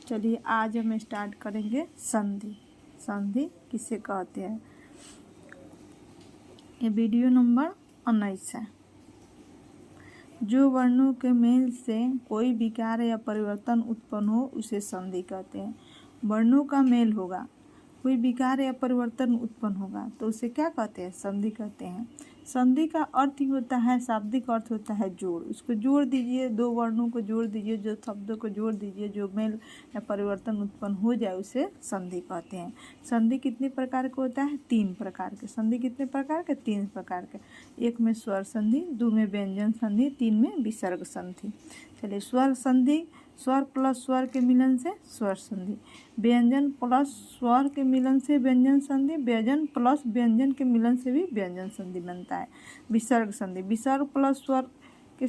चलिए आज हम स्टार्ट करेंगे संधि। संधि किसे कहते हैं। ये वीडियो नंबर 19 है। जो वर्णों के मेल से कोई विकार या परिवर्तन उत्पन्न हो उसे संधि कहते हैं। वर्णों का मेल होगा, कोई विकार या परिवर्तन उत्पन्न होगा तो उसे क्या कहते हैं, संधि कहते हैं। संधि का अर्थ ही होता है, शाब्दिक अर्थ होता है जोड़। उसको जोड़ दीजिए, दो वर्णों को जोड़ दीजिए, जो शब्दों को जोड़ दीजिए, जो मेल या परिवर्तन उत्पन्न हो जाए उसे संधि कहते हैं। संधि कितने प्रकार का होता है, 3 प्रकार के। संधि कितने प्रकार के, 3 प्रकार के। एक में स्वर संधि, 2 में व्यंजन संधि, 3 में विसर्ग संधि। चलिए स्वर संधि, स्वर प्लस स्वर के मिलन से स्वर संधि। व्यंजन प्लस स्वर के मिलन से व्यंजन संधि। व्यंजन प्लस व्यंजन के मिलन से भी व्यंजन संधि बनता है। विसर्ग संधि, विसर्ग प्लस स्वर के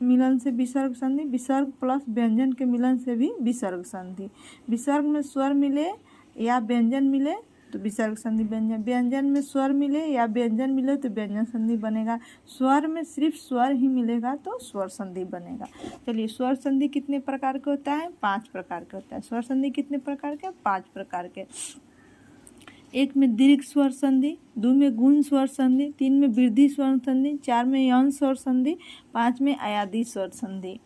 मिलन से विसर्ग संधि। विसर्ग प्लस व्यंजन के मिलन से भी विसर्ग संधि। विसर्ग में स्वर मिले या व्यंजन मिले तो विसर्ग संधि बन जाए। व्यंजन में स्वर मिले या व्यंजन मिले तो व्यंजन संधि बनेगा। स्वर में सिर्फ स्वर ही मिलेगा तो स्वर संधि बनेगा। चलिए स्वर संधि कितने प्रकार का होता है, 5 प्रकार का होता है। स्वर संधि कितने प्रकार के, 5 प्रकार के। 1 में दीर्घ स्वर संधि, 2 में गुण स्वर संधि, 3 में वृद्धि स्वर संधि, 4 में यौन स्वर संधि, 5 में अयादी स्वर संधि।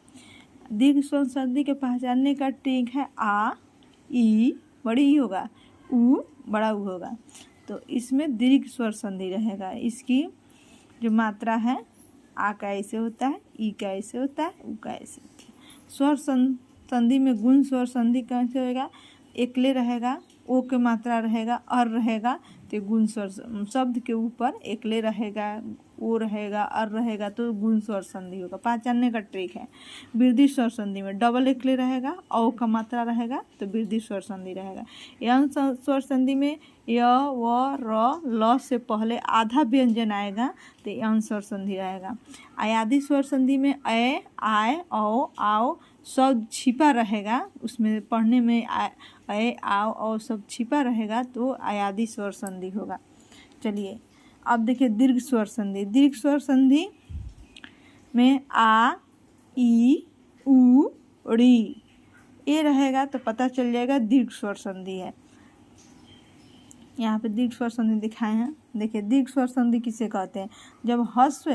दीर्घ स्वर संधि के पहचानने का ट्रिक है आ, ई बड़ी ई होगा, उ बड़ा ऊ होगा, तो इसमें दीर्घ स्वर संधि रहेगा। इसकी जो मात्रा है आ का ऐसे होता है, ई का ऐसे होता है, उ का ऐसे होता है। स्वर संधि में गुण स्वर संधि कैसे होगा, एकले रहेगा, ओ के मात्रा रहेगा, अर रहेगा तो गुण स्वर, शब्द के ऊपर एकले रहेगा, ओ रहेगा, अर रहेगा तो गुण स्वर संधि होगा। पहचानने का ट्रिक है। वृद्धि स्वर संधि में डबल एकले रहेगा, औ का मात्रा रहेगा तो वृद्धि स्वर संधि रहेगा। यौन स्वर संधि में य व र ल से पहले आधा व्यंजन आएगा तो यौन स्वर संधि रहेगा। अयादी स्वर संधि में ए, आय, औ, आओ सब छिपा रहेगा, उसमें पढ़ने में ए, आओ, औ सब छिपा रहेगा तो अयादी स्वर संधि होगा। चलिए अब देखिए दीर्घ स्वर संधि। दीर्घ स्वर संधि में आ, ई, उ, री ये रहेगा तो पता चल जाएगा दीर्घ स्वर संधि है। यहाँ पे दीर्घ स्वर संधि दिखाए हैं। देखिए दीर्घ स्वर संधि किसे कहते हैं, जब ह्रस्व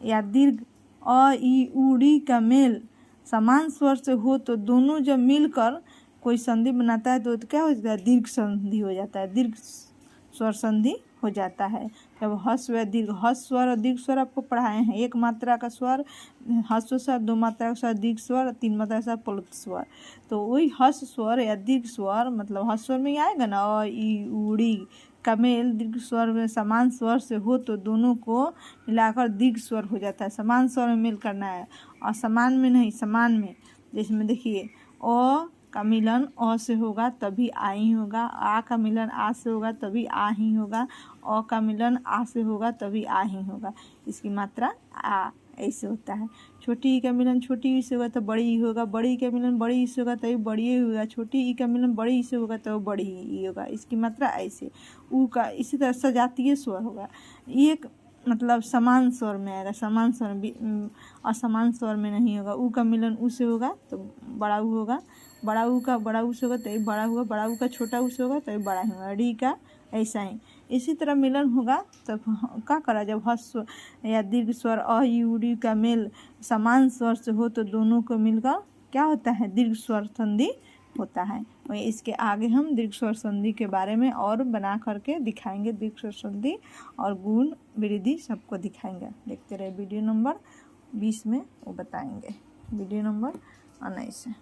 या दीर्घ अ, ई, उ, री का मेल समान स्वर से हो तो दोनों जब मिलकर कोई संधि बनाता है तो क्या हो जाता है, दीर्घ संधि हो जाता है। दीर्घ स्वर संधि हो जाता है जब ह्रस्व या दीर्घ, ह्रस्व स्वर और दीर्घ स्वर आपको पढ़ाए हैं। 1 मात्रा का स्वर ह्रस्व स्वर, 2 मात्रा का स्वर दीर्घ स्वर, 3 मात्रा का स्वर प्लुत स्वर। तो वही ह्रस्व स्वर या दीर्घ स्वर मतलब ह्रस्व स्वर में ही आएगा ना, अ, ई, उ, री का मेल दीर्घ स्वर में समान स्वर से हो तो दोनों को मिलाकर दीर्घ स्वर हो जाता है। समान स्वर में मेल करना है और समान में नहीं, समान में। जिसमें देखिए अ का मिलन अ से होगा तभी आ ही होगा, आ का मिलन आ से होगा तभी आ ही होगा, अ का मिलन आ से होगा तभी आ ही होगा। इसकी मात्रा आ ऐसे होता है। छोटी ई का मिलन छोटी ई से होगा तो बड़ी ई होगा, बड़ी ई का मिलन बड़ी ई से होगा तभी बड़ी ई होगा, छोटी ई का मिलन बड़ी ई से होगा तो बड़ी ई होगा। इसकी मात्रा ऐसे। उ का इसी तरह सजातीय स्वर होगा। एक मतलब समान स्वर में आएगा, समान स्वर में, असमान स्वर में नहीं होगा। उ का मिलन उ से होगा तो बड़ा उ होगा, बड़ा उ का बड़ा उ से होगा तभी बड़ा होगा, बड़ा उ का छोटा उ से होगा तभी बड़ा ही होगा। री का ऐसा ही इसी तरह मिलन होगा तब क्या करा, जब ह्रस्व या दीर्घ स्वर अ, ई, उ, री का मेल समान स्वर से हो तो दोनों को मिलकर क्या होता है, दीर्घ स्वर संधि होता है। वही इसके आगे हम दीर्घ स्वर संधि के बारे में और बना करके दिखाएंगे। दीर्घ स्वर संधि और गुण वृद्धि सबको दिखाएंगे। देखते रहे वीडियो नंबर 20 में वो बताएंगे। वीडियो नंबर 19 है।